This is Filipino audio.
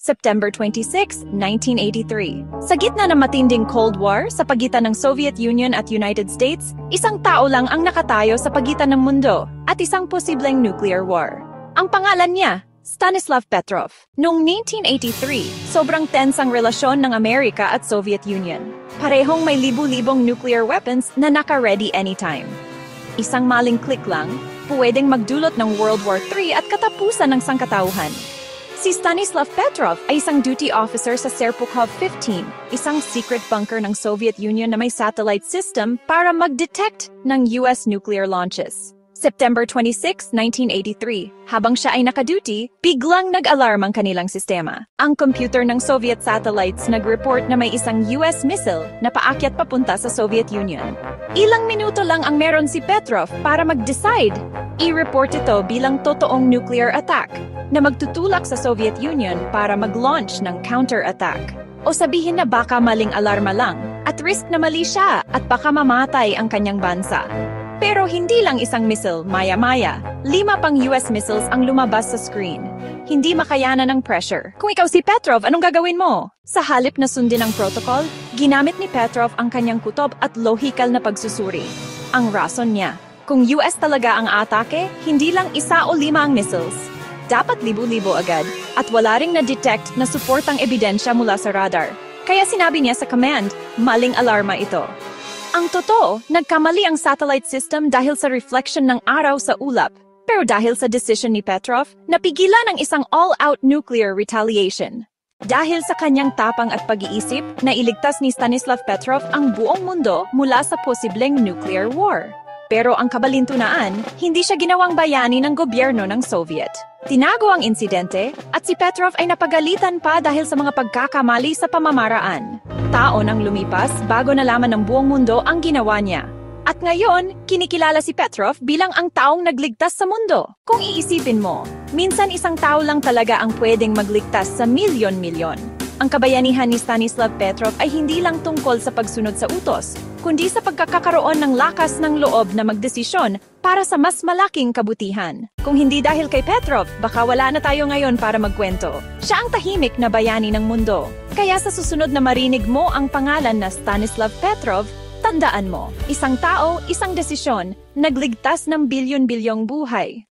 September 26, 1983. Sa gitna ng matinding Cold War sa pagitan ng Soviet Union at United States, isang tao lang ang nakatayo sa pagitan ng mundo at isang posibleng nuclear war. Ang pangalan niya, Stanislav Petrov. Noong 1983, sobrang tense ang relasyon ng Amerika at Soviet Union. Parehong may libu-libong nuclear weapons na naka-ready anytime. Isang maling click lang, pwedeng magdulot ng World War III at katapusan ng sangkatauhan. Si Stanislav Petrov ay isang duty officer sa Serpukhov 15, isang secret bunker ng Soviet Union na may satellite system para mag-detect ng US nuclear launches. September 26, 1983, habang siya ay nakaduty, biglang nag-alarm ang kanilang sistema. Ang computer ng Soviet satellites nag-report na may isang US missile na paakyat papunta sa Soviet Union. Ilang minuto lang ang meron si Petrov para mag-decide. I-report ito bilang totoong nuclear attack na magtutulak sa Soviet Union para mag-launch ng counter-attack. O sabihin na baka maling alarma lang at risk na mali siya at baka mamatay ang kanyang bansa. Pero hindi lang isang missile, maya-maya, 5 pang US missiles ang lumabas sa screen. Hindi makayanan ng pressure. Kung ikaw si Petrov, anong gagawin mo? Sa halip na sundin ang protocol, ginamit ni Petrov ang kanyang kutob at lohikal na pagsusuri. Ang rason niya, kung US talaga ang atake, hindi lang 1 o 5 ang missiles. Dapat libu-libo agad at wala ring na-detect na suportang ebidensya mula sa radar. Kaya sinabi niya sa command, maling alarma ito. Ang totoo, nagkamali ang satellite system dahil sa reflection ng araw sa ulap. Pero dahil sa decision ni Petrov, napigilan ang isang all-out nuclear retaliation. Dahil sa kanyang tapang at pag-iisip, nailigtas ni Stanislav Petrov ang buong mundo mula sa posibleng nuclear war. Pero ang kabalintunaan, hindi siya ginawang bayani ng gobyerno ng Soviet. Tinago ang insidente at si Petrov ay napagalitan pa dahil sa mga pagkakamali sa pamamaraan. Taon ang lumipas bago nalaman ng buong mundo ang ginawa niya. At ngayon, kinikilala si Petrov bilang ang taong nagligtas sa mundo. Kung iisipin mo, minsan isang tao lang talaga ang pwedeng magligtas sa milyon-milyon. Ang kabayanihan ni Stanislav Petrov ay hindi lang tungkol sa pagsunod sa utos, kundi sa pagkakaroon ng lakas ng loob na magdesisyon para sa mas malaking kabutihan. Kung hindi dahil kay Petrov, baka wala na tayo ngayon para magkwento. Siya ang tahimik na bayani ng mundo. Kaya sa susunod na marinig mo ang pangalan na Stanislav Petrov, tandaan mo, isang tao, isang desisyon, nagligtas ng bilyon-bilyong buhay.